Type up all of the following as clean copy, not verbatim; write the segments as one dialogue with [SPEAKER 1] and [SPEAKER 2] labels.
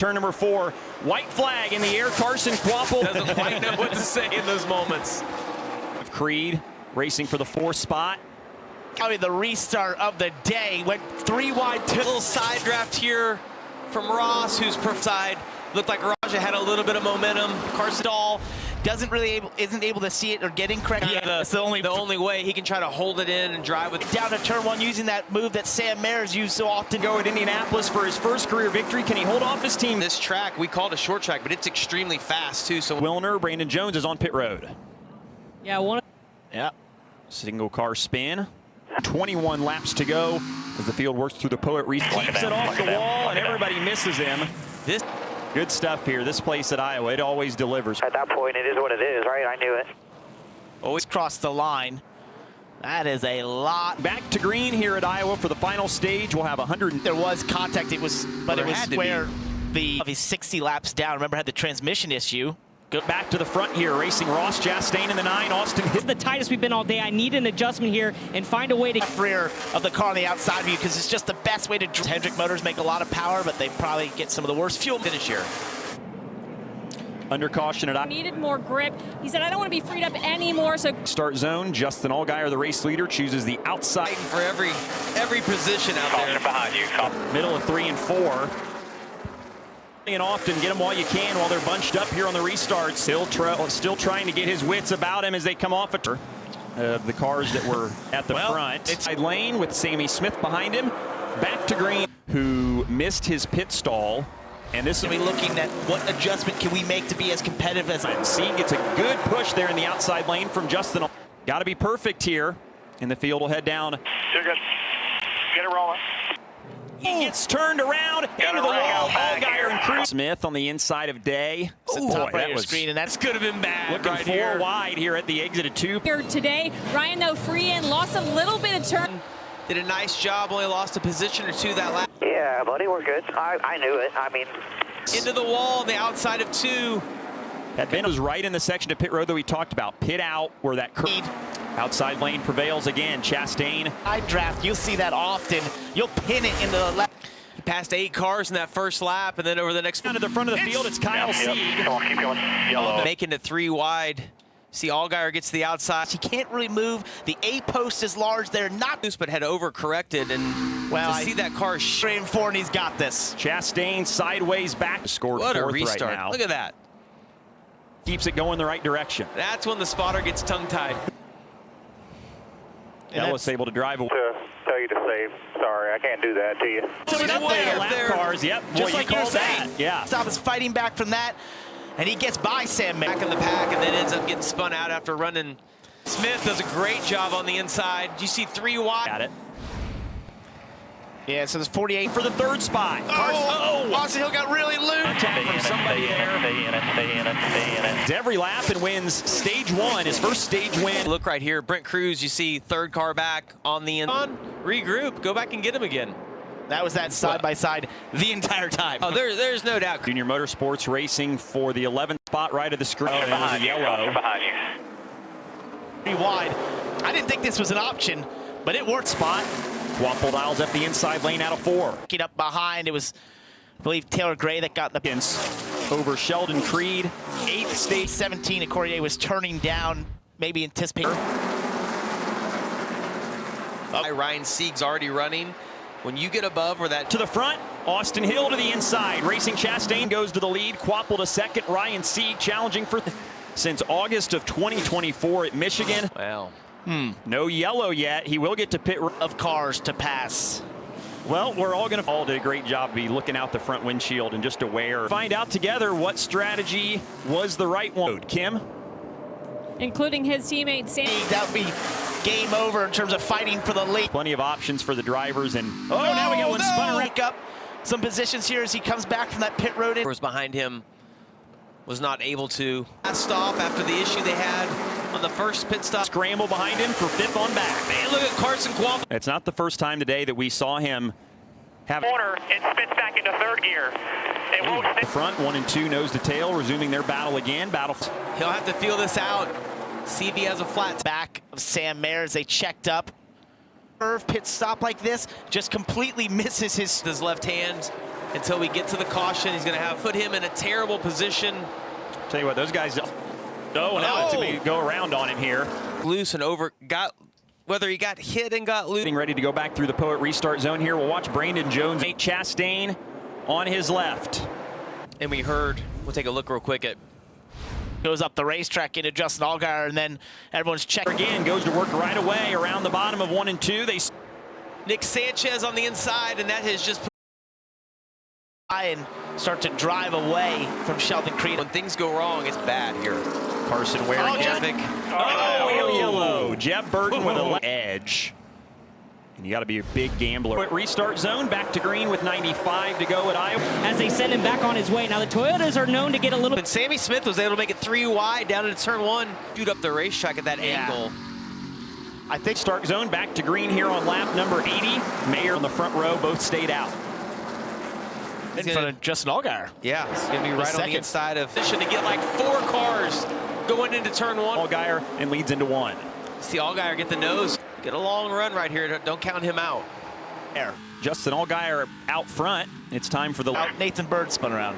[SPEAKER 1] Turn number 4, white flag in the air. Carson Kvapil
[SPEAKER 2] doesn't quite know what to say in those moments.
[SPEAKER 1] Creed racing for the 4th spot.
[SPEAKER 3] Probably the restart of the day. Went 3 wide.
[SPEAKER 2] A little side draft here from Ross, who's per side. Looked like Raja had a little bit of momentum. Carson Dahl
[SPEAKER 3] isn't able to see it or getting correct.
[SPEAKER 2] Yeah, that's the only way he can try to hold it in and drive with
[SPEAKER 3] Down to turn 1 using that move that Sam Mares used so often.
[SPEAKER 1] Go at Indianapolis for his first career victory. Can he hold off his team?
[SPEAKER 2] This track, we called a short track, but it's extremely fast too. So
[SPEAKER 1] Wilner, Brandon Jones is on pit road.
[SPEAKER 4] Yeah,
[SPEAKER 1] Yep. Single car spin. 21 laps to go as the field works through the Poet Reese. Keeps it off the wall and everybody misses him.
[SPEAKER 2] This
[SPEAKER 1] good stuff here. This place at Iowa, it always delivers.
[SPEAKER 5] At that point, it is what it is, right? I knew it.
[SPEAKER 3] Always crossed the line. That is a lot.
[SPEAKER 1] Back to green here at Iowa for the final stage. We'll have 100.
[SPEAKER 3] There was contact. It was where he's 60 laps down. Remember, had the transmission issue.
[SPEAKER 1] Go back to the front here, racing Ross Chastain in the 9. Austin
[SPEAKER 4] This is the tightest we've been all day. I need an adjustment here and find a way to
[SPEAKER 3] rear of the car on the outside of you, because it's just the best way to. Hendrick motors make a lot of power, but they probably get some of the worst fuel finish here.
[SPEAKER 1] Under caution at
[SPEAKER 4] needed more grip. He said, I don't want to be freed up anymore. So
[SPEAKER 1] start zone. Justin Allgaier, the race leader, chooses the outside
[SPEAKER 2] for every position out there.
[SPEAKER 5] Behind you.
[SPEAKER 1] Middle of 3 and 4. And often get them while you can while they're bunched up here on the restart. Still trying to get his wits about him as they come off the cars that were at the front. It's side lane with Sammy Smith behind him. Back to green, who missed his pit stall. And this
[SPEAKER 3] will be looking at what adjustment can we make to be as competitive as.
[SPEAKER 1] See, gets a good push there in the outside lane from Justin. Got to be perfect here. And the field will head down.
[SPEAKER 5] You're good. Get it rolling.
[SPEAKER 1] He gets turned around into the wall. Allgaier and Cruz. Smith on the inside of Day.
[SPEAKER 3] Top right of your screen, and that's
[SPEAKER 2] could have been bad.
[SPEAKER 1] Looking
[SPEAKER 2] right
[SPEAKER 1] 4
[SPEAKER 2] here.
[SPEAKER 1] wide here at the exit of 2.
[SPEAKER 4] here today, Ryan though free in, lost a little bit of turn.
[SPEAKER 2] Did a nice job, only lost a position or 2 that lap.
[SPEAKER 5] Yeah, buddy, we're good. I knew it. I mean,
[SPEAKER 2] into the wall, the outside of 2.
[SPEAKER 1] That Ben was right in the section of pit road that we talked about. Pit out where that curve. Outside lane prevails again. Chastain.
[SPEAKER 3] I draft, you'll see that often. You'll pin it into the left.
[SPEAKER 2] He passed 8 cars in that first lap, and then over the next.
[SPEAKER 1] Down to the front of the field, it's Kyle Sieg.
[SPEAKER 5] Come on, keep going. Yellow.
[SPEAKER 2] Making it 3 wide. See, Allgaier gets to the outside.
[SPEAKER 3] He can't really move. The A post is large. They're not loose,
[SPEAKER 2] but had overcorrected, and I see that car
[SPEAKER 3] 3 and 4, and he's got this.
[SPEAKER 1] Chastain sideways back. Scored
[SPEAKER 2] what
[SPEAKER 1] 4th
[SPEAKER 2] a restart.
[SPEAKER 1] Right now.
[SPEAKER 2] Look at that.
[SPEAKER 1] Keeps it going the right direction.
[SPEAKER 2] That's when the spotter gets tongue-tied.
[SPEAKER 1] Ellis able to drive away.
[SPEAKER 5] To tell you to save. Sorry, I can't do that to you.
[SPEAKER 1] Lap cars, yep.
[SPEAKER 3] Just
[SPEAKER 1] Boy,
[SPEAKER 3] like you're saying.
[SPEAKER 1] Yeah.
[SPEAKER 3] Stop is fighting back from that, and he gets by Sam
[SPEAKER 2] back in the pack, and then ends up getting spun out after running. Smith does a great job on the inside. You see 3 wide.
[SPEAKER 1] Got it.
[SPEAKER 3] Yeah, so there's 48
[SPEAKER 1] for the 3rd spot.
[SPEAKER 3] Austin Hill got really loose.
[SPEAKER 1] From somebody there. Every lap and wins stage 1, his first stage win.
[SPEAKER 2] Look right here, Brent Cruz, you see 3rd car back on the end. Regroup, go back and get him again.
[SPEAKER 3] That was that side-by-side the entire time.
[SPEAKER 2] Oh, there's no doubt.
[SPEAKER 1] Junior Motorsports racing for the 11th spot right of the screen.
[SPEAKER 5] Behind you.
[SPEAKER 1] Yellow.
[SPEAKER 5] Behind you.
[SPEAKER 3] Pretty wide. I didn't think this was an option, but it worked.
[SPEAKER 1] Spot. Waffle dials up the inside lane out of 4.
[SPEAKER 3] Get up behind. It was, I believe, Taylor Gray that got the
[SPEAKER 1] over Sheldon Creed.
[SPEAKER 3] 8th stage 17. And Corrier was turning down, maybe anticipating.
[SPEAKER 2] Ryan Sieg's already running. When you get above or that
[SPEAKER 1] to the front, Austin Hill to the inside. Racing Chastain goes to the lead. Kvapil to 2nd. Ryan Sieg challenging for since August of 2024 at Michigan.
[SPEAKER 2] Wow.
[SPEAKER 1] No yellow yet. He will get to pit
[SPEAKER 3] of cars to pass.
[SPEAKER 1] Well, we're all going to all did a great job of be looking out the front windshield and just aware. Find out together what strategy was the right one. Kim?
[SPEAKER 4] Including his teammate Sam.
[SPEAKER 3] That would be game over in terms of fighting for the lead.
[SPEAKER 1] Plenty of options for the drivers, and now we got one spun around.
[SPEAKER 3] Up some positions here as he comes back from that pit road.
[SPEAKER 2] Behind him was not able to stop after the issue they had on the first pit stop.
[SPEAKER 1] Scramble behind him for 5th on back.
[SPEAKER 2] Man, look at Carson Kvapil.
[SPEAKER 1] It's not the first time today that we saw him have
[SPEAKER 5] corner. It spins back into 3rd gear. It won't
[SPEAKER 1] the front 1 and 2 nose to tail, resuming their battle again.
[SPEAKER 2] He'll have to feel this out. See if he has a flat
[SPEAKER 3] back of Sam Mares. They checked up. Pit stop like this just completely misses his
[SPEAKER 2] left hand. until we get to the caution. He's going to put him in a terrible position.
[SPEAKER 1] Tell you what, those guys. No, it's go around on him here.
[SPEAKER 2] Loose and whether he got hit and got loose.
[SPEAKER 1] Getting ready to go back through the Poet restart zone here. We'll watch Brandon Jones. Nate Chastain on his left.
[SPEAKER 2] And we'll take a look real quick at.
[SPEAKER 3] Goes up the racetrack into Justin Allgaier, and then everyone's checking.
[SPEAKER 1] Again, goes to work right away around the bottom of 1 and 2.
[SPEAKER 2] Nick Sanchez on the inside, and that has just
[SPEAKER 3] and start to drive away from Sheldon Creed.
[SPEAKER 2] When things go wrong, it's bad here.
[SPEAKER 1] Carson Ware. Yellow. Jeb Burton with a edge. And you got to be a big gambler. Restart zone, back to green with 95 to go at Iowa.
[SPEAKER 4] As they send him back on his way. Now the Toyotas are known to get a little.
[SPEAKER 2] And Sammy Smith was able to make it 3 wide down into turn 1. Shoot up the racetrack at that angle.
[SPEAKER 1] I think start zone back to green here on lap number 80. Mayer on the front row, both stayed out.
[SPEAKER 3] In front of Justin Allgaier.
[SPEAKER 2] Yeah, it's going to be right on the inside of to get like 4 cars going into turn 1.
[SPEAKER 1] Allgaier and leads into 1.
[SPEAKER 2] See Allgaier get the nose. Get a long run right here. Don't count him out.
[SPEAKER 3] There.
[SPEAKER 1] Justin Allgaier out front. It's time for the
[SPEAKER 3] Nathan Bird spun around.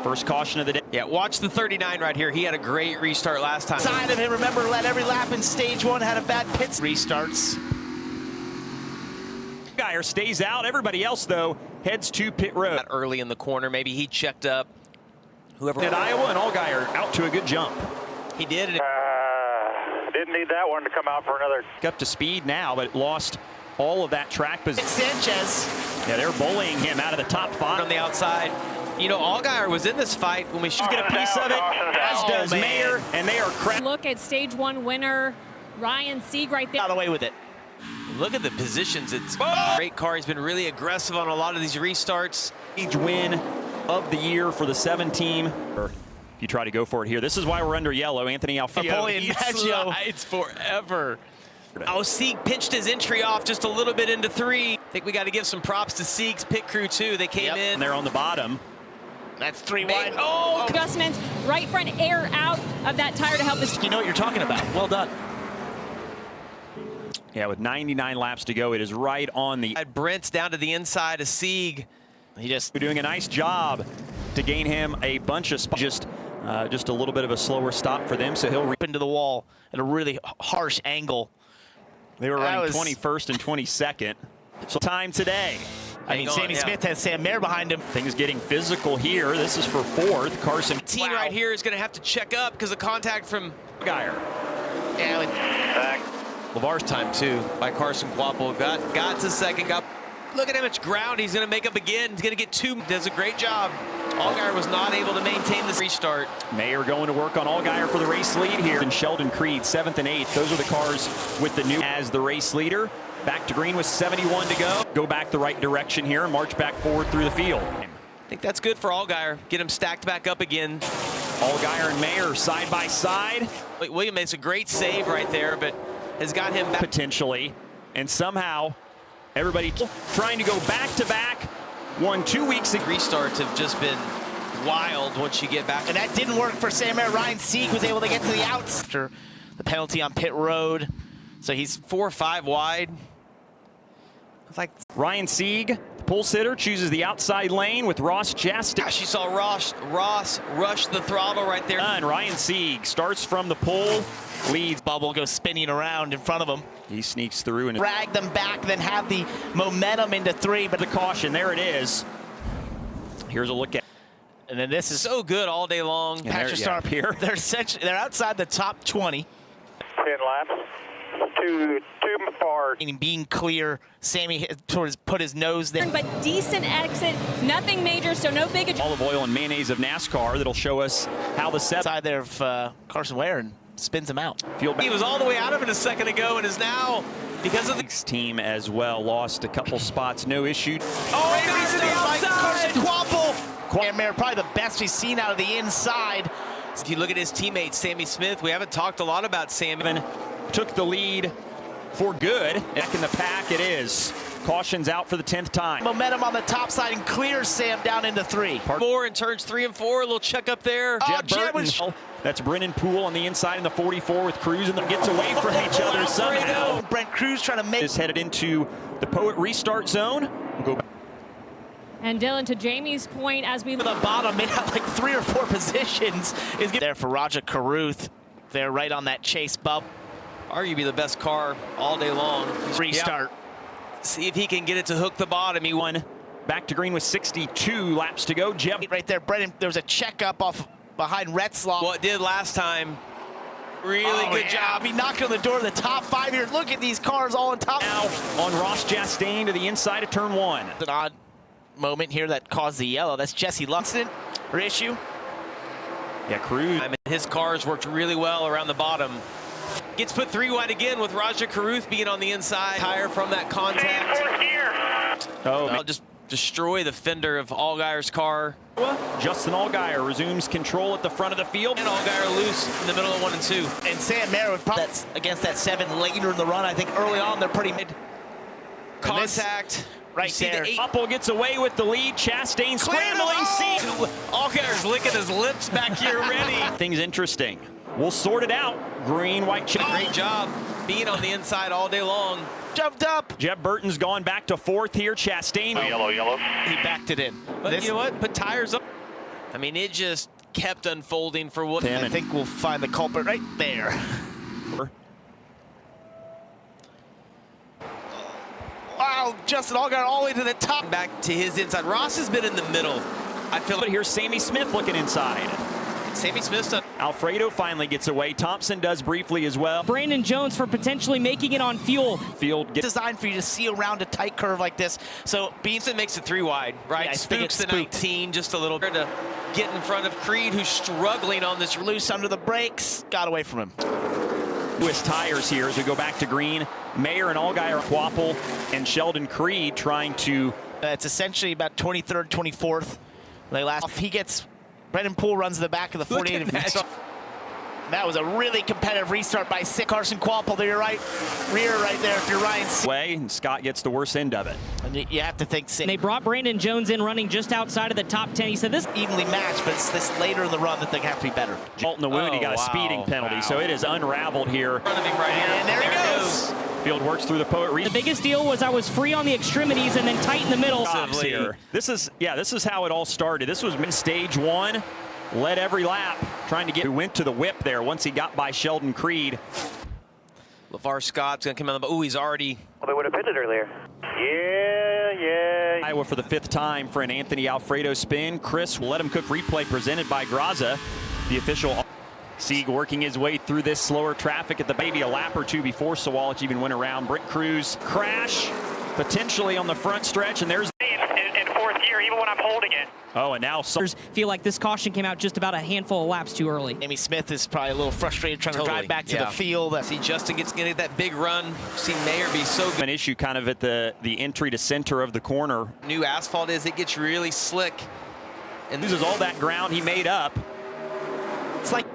[SPEAKER 1] First caution of the day.
[SPEAKER 2] Yeah, watch the 39 right here. He had a great restart last time.
[SPEAKER 3] Side of him, remember, led every lap in stage 1, had a bad pit. Restarts.
[SPEAKER 1] Allgaier stays out. Everybody else, though, heads to pit road.
[SPEAKER 2] Early in the corner, maybe he checked up. Whoever
[SPEAKER 1] at Iowa, and Allgaier out to a good jump.
[SPEAKER 2] He did.
[SPEAKER 5] Didn't need that one to come out for another.
[SPEAKER 1] Up to speed now, but lost all of that track position.
[SPEAKER 3] Sanchez.
[SPEAKER 1] Yeah, they're bullying him out of the top 5
[SPEAKER 2] on the outside. You know, Allgaier was in this fight when we should
[SPEAKER 1] get a piece of it, as does Mayer, and they are
[SPEAKER 6] Look at stage 1 winner Ryan Sieg right there.
[SPEAKER 3] Out of the way with it.
[SPEAKER 2] Look at the positions. It's a great car. He's been really aggressive on a lot of these restarts.
[SPEAKER 1] Each win of the year for the 7 team. If you try to go for it here, this is why we're under yellow. Anthony Alfaro.
[SPEAKER 2] He slides forever. Oh, Sieg pinched his entry off just a little bit into 3. I think we got to give some props to Sieg's pit crew too. They came in.
[SPEAKER 1] And they're on the bottom.
[SPEAKER 3] That's 3 wide.
[SPEAKER 6] Oh, adjustments, right front air out of that tire to help this.
[SPEAKER 3] You know what you're talking about. Well done.
[SPEAKER 1] Yeah, with 99 laps to go, it is right on the.
[SPEAKER 2] Brent's down to the inside of Sieg.
[SPEAKER 3] He just
[SPEAKER 1] doing a nice job to gain him a bunch of spots. Just a little bit of a slower stop for them, so he'll
[SPEAKER 3] rip into the wall at a really harsh angle.
[SPEAKER 1] They were running 21st and 22nd. So time today.
[SPEAKER 3] I mean, Sammy Smith has Sam Mayer behind him.
[SPEAKER 1] Things getting physical here. This is for 4th. Carson.
[SPEAKER 2] Team right here is going to have to check up because of contact from
[SPEAKER 1] Allgaier.
[SPEAKER 3] Yeah,
[SPEAKER 2] LeVar's time too by Carson Quapple. Got to 2nd. Look at how much ground he's going to make up again. He's going to get 2. Does a great job. Allgaier was not able to maintain the restart.
[SPEAKER 1] Mayer going to work on Allgaier for the race lead here. And Sheldon Creed, 7th and 8th. Those are the cars with the new as the race leader. Back to green with 71 to go. Go back the right direction here and march back forward through the field.
[SPEAKER 2] I think that's good for Allgaier. Get him stacked back up again.
[SPEAKER 1] Allgaier and Mayer side by side.
[SPEAKER 2] William makes a great save right there, but has got him back.
[SPEAKER 1] Potentially. And somehow everybody trying to go back-to-back. 2 weeks ago.
[SPEAKER 2] Restarts have just been wild once you get back.
[SPEAKER 3] And that didn't work for Sam Mayer. Ryan Sieg was able to get to the outs after the penalty on pit road. So he's 4 or 5 wide. It's like
[SPEAKER 1] Ryan Sieg, the pole sitter, chooses the outside lane with Ross Chastain.
[SPEAKER 2] Gosh, you saw Ross rush the throttle right there.
[SPEAKER 1] And Ryan Sieg starts from the pole, leads.
[SPEAKER 3] Bubble goes spinning around in front of him.
[SPEAKER 1] He sneaks through and
[SPEAKER 3] drag them back, then have the momentum into 3. But
[SPEAKER 1] the caution, there it is. Here's a look at.
[SPEAKER 3] And then this is
[SPEAKER 2] so good all day long.
[SPEAKER 3] Patrick Starr
[SPEAKER 1] here.
[SPEAKER 3] They're outside the top 20.
[SPEAKER 5] 10 laps. Too far.
[SPEAKER 3] Being clear, Sammy put his nose there.
[SPEAKER 6] But decent exit, nothing major, so no big.
[SPEAKER 1] Olive oil and mayonnaise of NASCAR that'll show us how the
[SPEAKER 3] side there of Carson Ware and spins him out.
[SPEAKER 2] He was all the way out of it a second ago and is now, because of the
[SPEAKER 1] team as well, lost a couple spots, no issue.
[SPEAKER 2] Oh, he's to the outside.
[SPEAKER 3] Carson Quapple. Mayer, probably the best we've seen out of the inside.
[SPEAKER 2] If you look at his teammate, Sammy Smith, we haven't talked a lot about Sammy.
[SPEAKER 1] Took the lead for good. Back in the pack it is. Caution's out for the 10th time.
[SPEAKER 3] Momentum on the top side and clears Sam down into 3.
[SPEAKER 2] More in turns 3 and 4. A little check up there.
[SPEAKER 1] Jeb Burton. That's Brennan Poole on the inside in the 44 with Cruz, and then gets away from each other somehow.
[SPEAKER 3] Brent Cruz trying to make
[SPEAKER 1] is headed into the Poet restart zone. We'll go back.
[SPEAKER 6] And Dylan, to Jamie's point, as we
[SPEAKER 3] The bottom, made out like 3 or 4 positions, is good. There for Roger Carruth. They're right on that chase bump.
[SPEAKER 2] Arguably the best car all day long.
[SPEAKER 3] Restart.
[SPEAKER 2] Yep. See if he can get it to hook the bottom. He won.
[SPEAKER 1] Back to green with 62 laps to go. Jeb
[SPEAKER 3] Right there, Brendan, there was a checkup off behind Retzlaff.
[SPEAKER 2] What did last time. Really good job.
[SPEAKER 3] He knocked on the door of the top 5 here. Look at these cars all on top.
[SPEAKER 1] now on Ross Chastain to the inside of turn 1.
[SPEAKER 3] An odd moment here that caused the yellow. That's Jesse Luxton, her issue.
[SPEAKER 1] Yeah, Cruz.
[SPEAKER 2] I mean, his cars worked really well around the bottom. Gets put 3 wide again with Roger Carruth being on the inside. Tire from that contact.
[SPEAKER 1] Oh,
[SPEAKER 2] I'll just destroy the fender of Allgaier's car.
[SPEAKER 1] Justin Allgaier resumes control at the front of the field.
[SPEAKER 2] And Allgaier loose in the middle of 1 and 2.
[SPEAKER 3] And Sam Mayer would probably that's against that 7 later in the run. I think early on they're pretty mid.
[SPEAKER 2] Contact.
[SPEAKER 3] Right
[SPEAKER 2] You see
[SPEAKER 3] there.
[SPEAKER 2] the 8.
[SPEAKER 1] Upple gets away with the lead. Chastain scrambling.
[SPEAKER 2] Allgaier's licking his lips back here ready.
[SPEAKER 1] Things interesting. We'll sort it out. Green, white,
[SPEAKER 2] Great job being on the inside all day long.
[SPEAKER 3] Jumped up.
[SPEAKER 1] Jeb Burton's gone back to 4th here. Chastain.
[SPEAKER 5] Yellow.
[SPEAKER 3] He backed it in.
[SPEAKER 2] But you know what? Put tires up. I mean, it just kept unfolding for what.
[SPEAKER 3] I think we'll find the culprit right there. Wow, Justin Allgaier all the way to the top.
[SPEAKER 2] Back to his inside. Ross has been in the middle. I feel
[SPEAKER 1] But
[SPEAKER 2] like
[SPEAKER 1] here's Sammy Smith looking inside.
[SPEAKER 2] Sammy Smith's done.
[SPEAKER 1] Alfredo finally gets away. Thompson does briefly as well.
[SPEAKER 4] Brandon Jones for potentially making it on fuel.
[SPEAKER 1] Field gets
[SPEAKER 3] Designed for you to see around a tight curve like this. So
[SPEAKER 2] Beanson makes it 3 wide, right?
[SPEAKER 3] Yeah, I think
[SPEAKER 2] Spooks
[SPEAKER 3] it's
[SPEAKER 2] the
[SPEAKER 3] spooked.
[SPEAKER 2] 19 just a little bit to get in front of Creed, who's struggling on this.
[SPEAKER 3] loose under the brakes, got away from him.
[SPEAKER 1] Swiss tires here as we go back to green. Mayer and Allgaier, Quapple, and Sheldon Creed trying to.
[SPEAKER 3] It's essentially about 23rd, 24th. They last. He gets. Brendan Poole runs to the back of the 48.
[SPEAKER 2] Look at that.
[SPEAKER 3] That was a really competitive restart by Carson Quapple to your right, rear right there if you're Ryan C.
[SPEAKER 1] Way, and Scott gets the worst end of it.
[SPEAKER 3] And you have to think
[SPEAKER 4] And they brought Brandon Jones in running just outside of the top 10. He said this
[SPEAKER 3] evenly matched, but it's this later in the run that they have to be better.
[SPEAKER 1] Jolt in the wound, he got a speeding penalty, so it is unraveled here.
[SPEAKER 2] In front of him right here.
[SPEAKER 3] And there he goes.
[SPEAKER 1] Field works through the poet.
[SPEAKER 4] the biggest deal was I was free on the extremities and then tight in the middle.
[SPEAKER 1] Stops here. This is how it all started. This was stage 1. Led every lap, trying to get. Who went to the whip there once he got by Sheldon Creed.
[SPEAKER 2] LeVar Scott's going to come out. Oh, he's already.
[SPEAKER 5] Well, they would have pitted earlier. Yeah.
[SPEAKER 1] Iowa for the 5th time for an Anthony Alfredo spin. Chris will let him cook replay presented by Graza, the official. Sieg working his way through this slower traffic at the baby a lap or 2 before Sawalich even went around. Brent Cruz crash potentially on the front stretch, and there's
[SPEAKER 5] In 4th gear, even when I'm holding it.
[SPEAKER 1] oh, and now
[SPEAKER 4] Feel like this caution came out just about a handful of laps too early.
[SPEAKER 3] Amy Smith is probably a little frustrated trying to
[SPEAKER 2] Totally,
[SPEAKER 3] drive back to
[SPEAKER 2] yeah.
[SPEAKER 3] the field.
[SPEAKER 2] See Justin gets going to get that big run. See Mayer be so good.
[SPEAKER 1] an issue kind of at the entry to center of the corner.
[SPEAKER 2] New asphalt is it gets really slick. And
[SPEAKER 1] Loses all that ground he made up.
[SPEAKER 3] It's like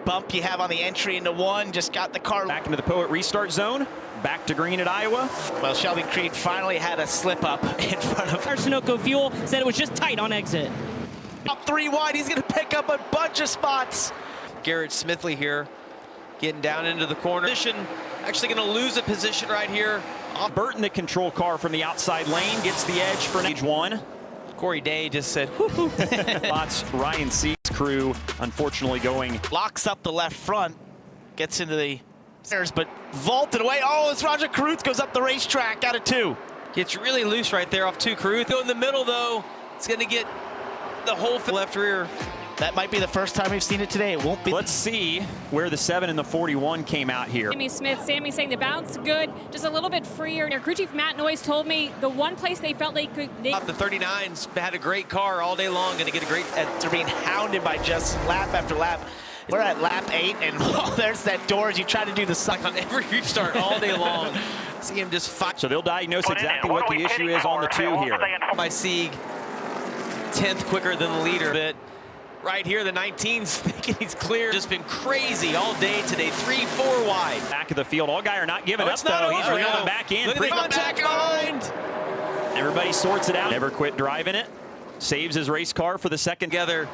[SPEAKER 3] bump you have on the entry into 1, just got the car
[SPEAKER 1] Back into the Poet restart zone. Back to green at Iowa.
[SPEAKER 3] Well, Sheldon Creed finally had a slip up in front of
[SPEAKER 4] Sunoco Fuel said it was just tight on exit.
[SPEAKER 3] up 3 wide. He's going to pick up a bunch of spots.
[SPEAKER 2] Garrett Smithley here getting down into the corner. Actually going to lose a position right here.
[SPEAKER 1] Burton, the control car from the outside lane, gets the edge for stage 1.
[SPEAKER 2] Corey Day just said,
[SPEAKER 1] Lots Ryan C's crew, unfortunately, going.
[SPEAKER 3] Locks up the left front, gets into the stairs, but vaulted away. Oh, it's Roger Carruth goes up the racetrack out of 2.
[SPEAKER 2] gets really loose right there off 2 Carruth. Go in the middle, though. It's going to get the whole left rear.
[SPEAKER 3] That might be the first time we've seen it today. It won't be.
[SPEAKER 1] Let's see where the 7 and the 41 came out here.
[SPEAKER 6] Sammy Smith, Sammy saying the bounce good, just a little bit freer. Their crew chief Matt Noyes told me the one place they felt they could.
[SPEAKER 2] The 39s had a great car all day long. Going to get a great.
[SPEAKER 3] They're being hounded by just lap after lap. We're at lap 8, and oh, there's that door as you try to do the suck
[SPEAKER 2] On every restart all day long. See him just fight.
[SPEAKER 1] So they'll diagnose exactly what the issue is on the 2 here.
[SPEAKER 2] By Sieg, 10th quicker than the leader. But right here, the 19's thinking he's clear. Just been crazy all day today. 3-4 wide.
[SPEAKER 1] Back of the field. Allgaier not giving up,
[SPEAKER 2] it's not
[SPEAKER 1] though.
[SPEAKER 2] over.
[SPEAKER 1] He's reeling back in.
[SPEAKER 2] Look at the contact behind.
[SPEAKER 1] Everybody sorts it out. Never quit driving it. Saves his race car for the second.
[SPEAKER 2] Together,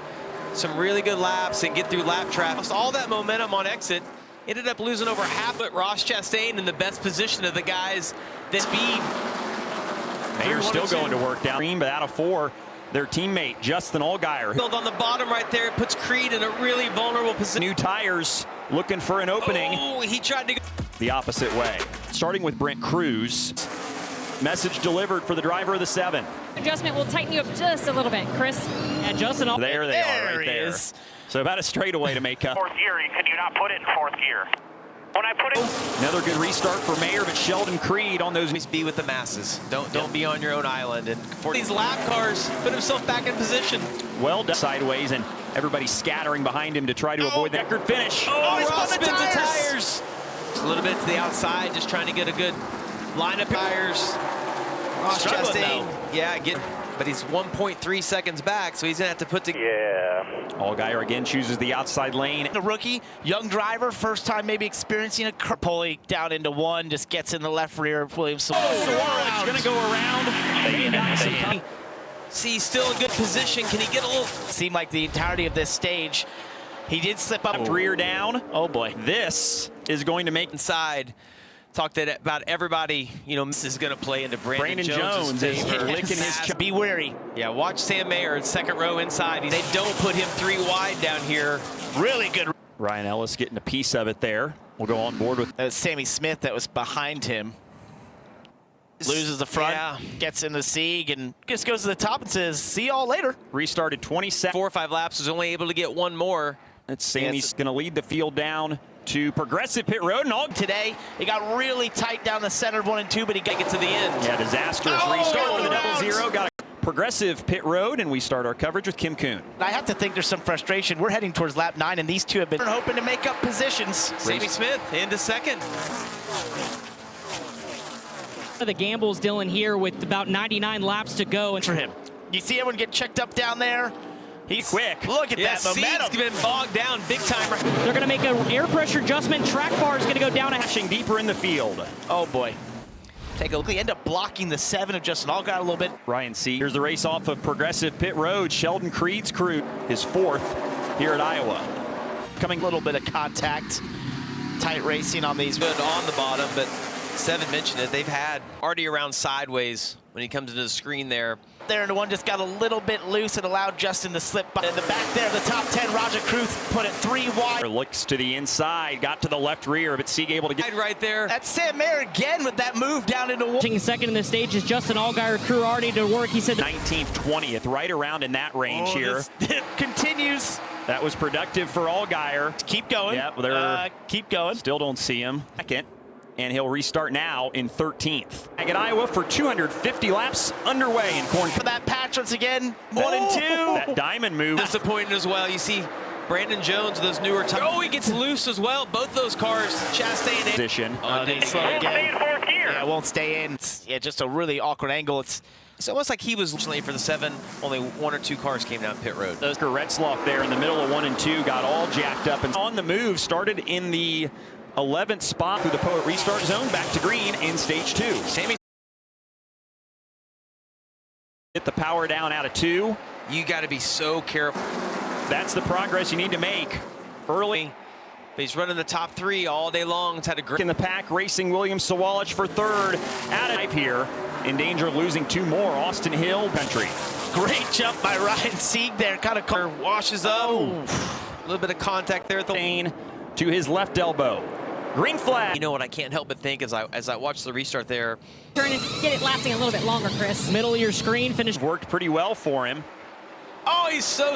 [SPEAKER 2] some really good laps and get through lap traffic. Lost all that momentum on exit. Ended up losing over half at Ross Chastain in the best position of the guys. The speed.
[SPEAKER 1] Mayer's still going to work down green, but out of 4. their teammate, Justin Allgaier.
[SPEAKER 2] Build on the bottom right there. It puts Creed in a really vulnerable position.
[SPEAKER 1] New tires looking for an opening.
[SPEAKER 2] Oh, he tried to go
[SPEAKER 1] The opposite way. Starting with Brent Cruz. Message delivered for the driver of the 7.
[SPEAKER 6] Adjustment will tighten you up just a little bit, Chris.
[SPEAKER 4] And Justin,
[SPEAKER 1] There they are, right
[SPEAKER 3] he
[SPEAKER 1] there.
[SPEAKER 3] is.
[SPEAKER 1] So about a straightaway to make up.
[SPEAKER 5] Fourth gear, can you not put it in fourth gear? When I put it...
[SPEAKER 1] Another good restart for Mayer, but Sheldon Creed on those.
[SPEAKER 2] Always be with the masses. Don't be on your own island. And for these lap cars, put himself back in position.
[SPEAKER 1] Well done sideways, and everybody scattering behind him to try to avoid the record finish.
[SPEAKER 2] Oh,
[SPEAKER 3] he's
[SPEAKER 2] Ross
[SPEAKER 3] spun the
[SPEAKER 2] spins the
[SPEAKER 3] tires.
[SPEAKER 2] tires. Just a little bit to the outside, just trying to get a good lineup of tires. Ross
[SPEAKER 1] Struggling,
[SPEAKER 2] Chastain, yeah, but he's 1.3 seconds back, so he's gonna have to put together.
[SPEAKER 5] Yeah.
[SPEAKER 1] Allgaier again chooses the outside lane.
[SPEAKER 3] The rookie, young driver, first time maybe experiencing a pulley down into one, just gets in the left rear of Williams.
[SPEAKER 1] Suarez going to go around.
[SPEAKER 2] See, still in good position. Can he get a little?
[SPEAKER 3] Seemed like the entirety of this stage, he did slip up.
[SPEAKER 1] Left rear down.
[SPEAKER 3] Oh boy.
[SPEAKER 1] This is going to make
[SPEAKER 2] Inside. Talked about everybody, this is going to play into Brandon Jones'
[SPEAKER 1] is
[SPEAKER 2] favor.
[SPEAKER 1] licking his
[SPEAKER 3] Be wary.
[SPEAKER 2] Yeah, watch Sam Mayer in second row inside. They don't put him 3 wide down here.
[SPEAKER 3] Really good.
[SPEAKER 1] Ryan Ellis getting a piece of it there. We'll go on board with
[SPEAKER 3] That was Sammy Smith that was behind him. Loses the front,
[SPEAKER 2] Yeah.
[SPEAKER 3] gets in the Sieg, and just goes to the top and says, see y'all later.
[SPEAKER 1] restarted 27.
[SPEAKER 2] 4 or 5 laps, was only able to get 1 more.
[SPEAKER 1] That's Sammy's going to lead the field down to Progressive Pit Road. And all
[SPEAKER 3] Today, it got really tight down the center of 1 and 2, but he got
[SPEAKER 2] Get to the end.
[SPEAKER 1] Yeah, disastrous restart for the double zero. Got a Progressive Pit Road, and we start our coverage with Kim Kuhn.
[SPEAKER 3] I have to think there's some frustration. We're heading towards lap 9, and these two have been hoping to make up positions.
[SPEAKER 2] Sammy Smith into second.
[SPEAKER 4] the gambles, Dylan, here with about 99 laps to go. And
[SPEAKER 3] For him. You see everyone get checked up down there? He's
[SPEAKER 1] Quick.
[SPEAKER 3] Look at
[SPEAKER 2] Yeah,
[SPEAKER 3] that momentum.
[SPEAKER 2] Sieg's been bogged down big time.
[SPEAKER 4] they're going to make an air pressure adjustment. Track bar is going to go down a
[SPEAKER 1] Pushing deeper in the field.
[SPEAKER 3] Oh, boy. Take a look. They end up blocking the 7 of Justin Allgaier a little bit.
[SPEAKER 1] Ryan C. Here's the race off of Progressive Pit Road. Sheldon Creed's crew, his 4th here at Iowa.
[SPEAKER 3] Coming a little bit of contact. Tight racing on these.
[SPEAKER 2] Good on the bottom, but Seven mentioned it. They've had already around sideways when he comes into the screen there.
[SPEAKER 3] There, and the one just got a little bit loose and allowed Justin to slip by. In the back there, the top 10, Roger Cruz put it 3 wide.
[SPEAKER 1] Looks to the inside, got to the left rear, but Sieg able to get
[SPEAKER 2] Right there.
[SPEAKER 3] That's Sam Mayer again with that move down into one.
[SPEAKER 4] second in the stage is Justin Allgaier. Crew already to work. He said
[SPEAKER 1] 19th, 20th, right around in that range here.
[SPEAKER 3] This continues.
[SPEAKER 1] That was productive for Allgaier.
[SPEAKER 3] Keep going.
[SPEAKER 1] Yep, they're
[SPEAKER 3] keep going.
[SPEAKER 1] still don't see him. Second, and he'll restart now in 13th. Back at Iowa for 250 laps underway in corn.
[SPEAKER 3] For that patch once again, 1 and 2.
[SPEAKER 1] That diamond move.
[SPEAKER 2] Disappointing as well. You see Brandon Jones, those newer tires. Oh, he gets loose as well. Both those cars, Chastain and
[SPEAKER 1] Position.
[SPEAKER 3] They slow
[SPEAKER 5] Stay
[SPEAKER 3] again.
[SPEAKER 5] in fourth gear.
[SPEAKER 3] Yeah, it won't stay in. It's, just a really awkward angle. It's
[SPEAKER 2] almost like he was originally for the 7. Only 1 or 2 cars came down pit road.
[SPEAKER 1] Oscar Retzloff there in the middle of 1 and 2 got all jacked up and on the move. Started in the 11th spot through the Poet restart zone, back to green in stage 2.
[SPEAKER 2] Sammy,
[SPEAKER 1] Get the power down out of 2.
[SPEAKER 2] you got to be so careful.
[SPEAKER 1] That's the progress you need to make early.
[SPEAKER 2] But he's running the top 3 all day long. It's had a great
[SPEAKER 1] In the pack, racing William Sawalich for 3rd. Out of 5 here, in danger of losing 2 more. Austin Hill country.
[SPEAKER 3] great jump by Ryan Sieg there. Kind of
[SPEAKER 2] washes up. A little bit of contact there at the
[SPEAKER 1] Lane to his left elbow. Green flag.
[SPEAKER 2] You know what I can't help but think as I watch the restart there.
[SPEAKER 6] Turn it, get it lasting a little bit longer, Chris.
[SPEAKER 4] middle of your screen, finish.
[SPEAKER 1] Worked pretty well for him.
[SPEAKER 2] Oh, he's so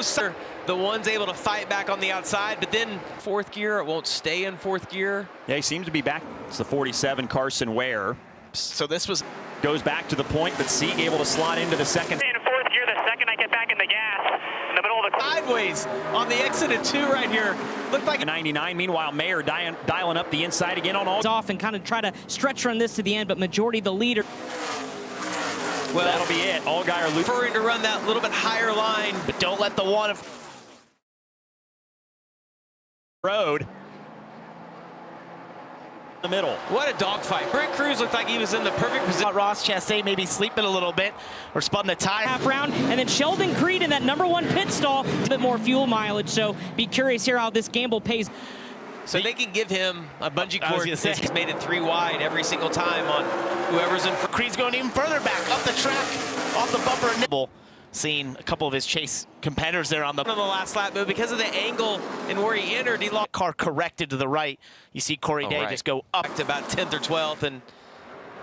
[SPEAKER 2] the one's able to fight back on the outside, but then 4th gear, it won't stay in 4th gear.
[SPEAKER 1] Yeah, he seems to be back. It's the 47 Carson Ware.
[SPEAKER 3] So this was
[SPEAKER 1] Goes back to the point, but Sieg able to slot into the second.
[SPEAKER 5] In fourth gear, the second I get back in the gas, in the middle of the...
[SPEAKER 2] Sideways on the exit at 2 right here. Looked like
[SPEAKER 1] 99. Meanwhile, Mayer dialing up the inside again on all.
[SPEAKER 4] Off and kind of try to stretch run this to the end, but majority the leader.
[SPEAKER 1] Well, that'll be it. Allgaier
[SPEAKER 2] preferring to run that little bit higher line.
[SPEAKER 3] but don't let the one of
[SPEAKER 1] road. The middle.
[SPEAKER 2] What a dogfight. Brent Cruz looked like he was in the perfect position.
[SPEAKER 3] Ross Chastain maybe sleeping a little bit or spun the tire.
[SPEAKER 4] Half round, and then Sheldon Creed in that #1 pit stall, a bit more fuel mileage. So be curious here how this gamble pays.
[SPEAKER 2] So they can give him a bungee
[SPEAKER 3] I was
[SPEAKER 2] cord.
[SPEAKER 3] gonna say.
[SPEAKER 2] He's made it 3 wide every single time on whoever's in front.
[SPEAKER 3] Creed's going even further back up the track, off the bumper and nibble. Seeing a couple of his chase competitors there on the
[SPEAKER 2] last lap move because of the angle and where he entered. He lost.
[SPEAKER 3] car corrected to the right. You see Corey Day just go up
[SPEAKER 2] to about 10th or 12th, and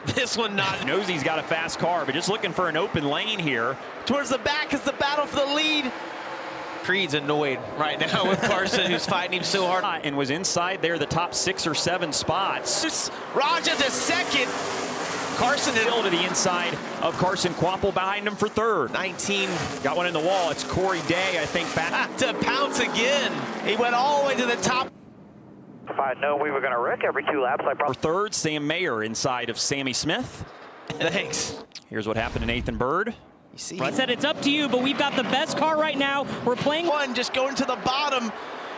[SPEAKER 2] this one not.
[SPEAKER 1] Knows he's got a fast car, but just looking for an open lane here.
[SPEAKER 3] Towards the back is the battle for the lead.
[SPEAKER 2] Creed's annoyed right now with Carson, who's fighting him so hard.
[SPEAKER 1] And was inside there the top 6 or 7 spots.
[SPEAKER 3] Raja to second.
[SPEAKER 1] Carson Hill to the inside of Carson Quapple behind him for third.
[SPEAKER 2] 19.
[SPEAKER 1] Got one in the wall. It's Corey Day, I think, back
[SPEAKER 2] to pounce again.
[SPEAKER 3] He went all the way to the top.
[SPEAKER 5] If I'd known we were going to wreck every 2 laps, I probably...
[SPEAKER 1] For third, Sam Mayer inside of Sammy Smith.
[SPEAKER 2] Thanks.
[SPEAKER 1] Here's what happened to Nathan Bird.
[SPEAKER 2] You see,
[SPEAKER 4] I said it's up to you, but we've got the best car right now. We're playing
[SPEAKER 3] one, just going to the bottom,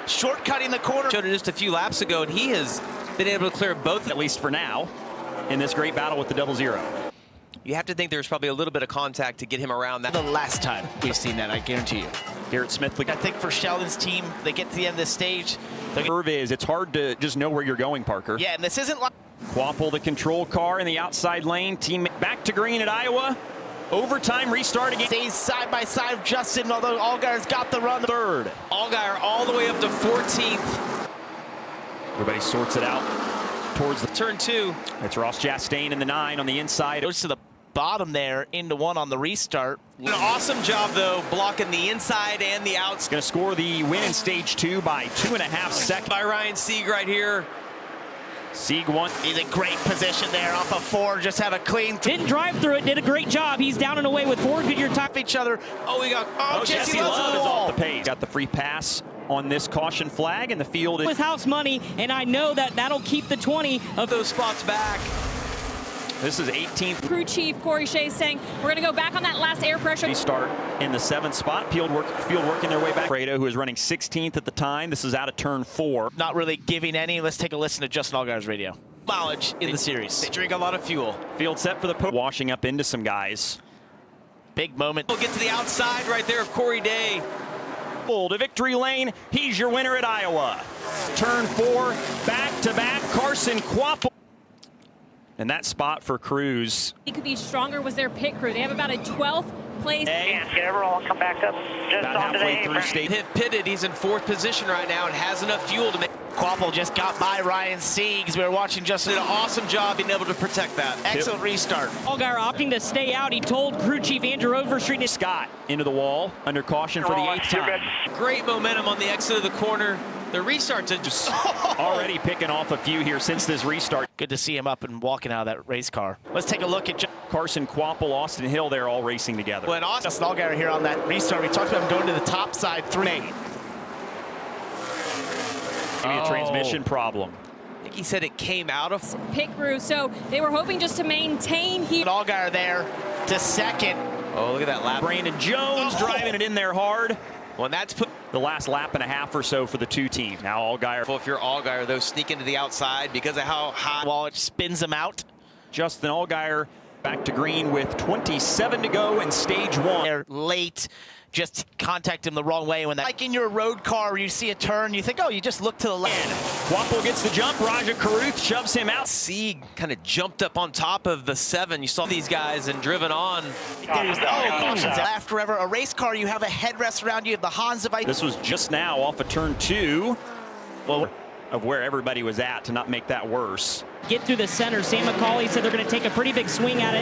[SPEAKER 3] shortcutting the corner.
[SPEAKER 2] Showed it just a few laps ago, and he has been able to clear both,
[SPEAKER 1] at least for now, in this great battle with the double zero.
[SPEAKER 2] You have to think there's probably a little bit of contact to get him around that.
[SPEAKER 3] The last time we've seen that, I guarantee you.
[SPEAKER 1] Garrett Smith.
[SPEAKER 3] I think for Sheldon's team, they get to the end of the stage.
[SPEAKER 1] The curve is, it's hard to just know where you're going, Parker.
[SPEAKER 3] Yeah, and this isn't like...
[SPEAKER 1] Quapple, the control car in the outside lane. Team back to green at Iowa. Overtime restart again.
[SPEAKER 3] Stays side by side with Justin, although Allgaier's got the run.
[SPEAKER 1] Third.
[SPEAKER 2] Allgaier all the way up to 14th.
[SPEAKER 1] Everybody sorts it out towards the
[SPEAKER 2] turn 2.
[SPEAKER 1] It's Ross Chastain in the 9 on the inside.
[SPEAKER 3] Goes to the bottom there, into 1 on the restart.
[SPEAKER 2] An awesome job, though, blocking the inside and the outs.
[SPEAKER 1] Going to score the win in stage 2 by 2.5 seconds.
[SPEAKER 2] By Ryan Sieg right here.
[SPEAKER 1] Sieg won.
[SPEAKER 3] He's in great position there off of 4. Just have a clean.
[SPEAKER 4] Didn't drive through it, did a great job. He's down and away with 4 Goodyear top
[SPEAKER 3] Each other.
[SPEAKER 2] Oh, we got.
[SPEAKER 1] Jesse Love is off the pace. Got the free pass on this caution flag, and the field is
[SPEAKER 4] with house money, and I know that that'll keep the 20 of
[SPEAKER 2] those spots back.
[SPEAKER 1] This is 18th.
[SPEAKER 6] Crew chief Corey Shea saying we're going to go back on that last air pressure.
[SPEAKER 1] Start in the 7th spot. Field working their way back. Fredo, who was running 16th at the time. This is out of turn 4.
[SPEAKER 3] Not really giving any. Let's take a listen to Justin Allgaier's radio. Mileage in the series.
[SPEAKER 2] They drink a lot of fuel.
[SPEAKER 1] Field set for the washing up into some guys.
[SPEAKER 3] Big moment.
[SPEAKER 2] We'll get to the outside right there of Corey Day.
[SPEAKER 1] To victory lane. He's your winner at Iowa. Turn 4, back-to-back Carson Quapple. And that spot for Cruz.
[SPEAKER 6] He could be stronger was their pit crew. They have about a 12th place.
[SPEAKER 5] Everyone come back up just
[SPEAKER 1] About
[SPEAKER 5] onto the
[SPEAKER 1] halfway through
[SPEAKER 5] apron.
[SPEAKER 1] stage.
[SPEAKER 2] Hit pitted. He's in 4th position right now and has enough fuel to make.
[SPEAKER 3] Quapple just got by Ryan Sieg. We were watching Justin.
[SPEAKER 2] Did an awesome job being able to protect that.
[SPEAKER 3] Excellent restart.
[SPEAKER 4] Allgaier opting to stay out. He told crew chief Andrew Overstreet.
[SPEAKER 1] Scott into the wall under caution for the 8th time.
[SPEAKER 2] Great momentum on the exit of the corner. The restarts are just
[SPEAKER 1] already picking off a few here since this restart.
[SPEAKER 3] Good to see him up and walking out of that race car. Let's take a look at
[SPEAKER 1] Carson Quapple, Austin Hill, they're all racing together.
[SPEAKER 2] when
[SPEAKER 3] Justin Allgaier here on that restart. We talked about him going to the top side 3.
[SPEAKER 1] Maybe a transmission problem.
[SPEAKER 2] I think he said it came out of
[SPEAKER 6] Pit crew, so they were hoping just to maintain here.
[SPEAKER 3] Allgaier there to 2nd.
[SPEAKER 2] Oh, look at that lap.
[SPEAKER 1] Brandon Jones driving it in there hard.
[SPEAKER 2] When that's put
[SPEAKER 1] The last lap and a half or so for the 2 teams. Now Allgaier.
[SPEAKER 2] if you're Allgaier, though, sneak into the outside because of how high.
[SPEAKER 3] While it spins him out.
[SPEAKER 1] Justin Allgaier back to green with 27 to go in stage 1.
[SPEAKER 3] They're late. Just contact him the wrong way. When that, like in your road car, where you see a turn, you think, oh, you just look to the left.
[SPEAKER 1] Quapple gets the jump. Raja Caruth shoves him out.
[SPEAKER 2] Sieg kind of jumped up on top of the 7. You saw these guys and driven on.
[SPEAKER 3] There's the cautions left forever. A race car, you have a headrest around you. You have the Hans device.
[SPEAKER 1] This was just now off of turn 2. Well, of where everybody was at to not make that worse.
[SPEAKER 4] Get through the center. Sam McCauley said they're going to take a pretty big swing at it.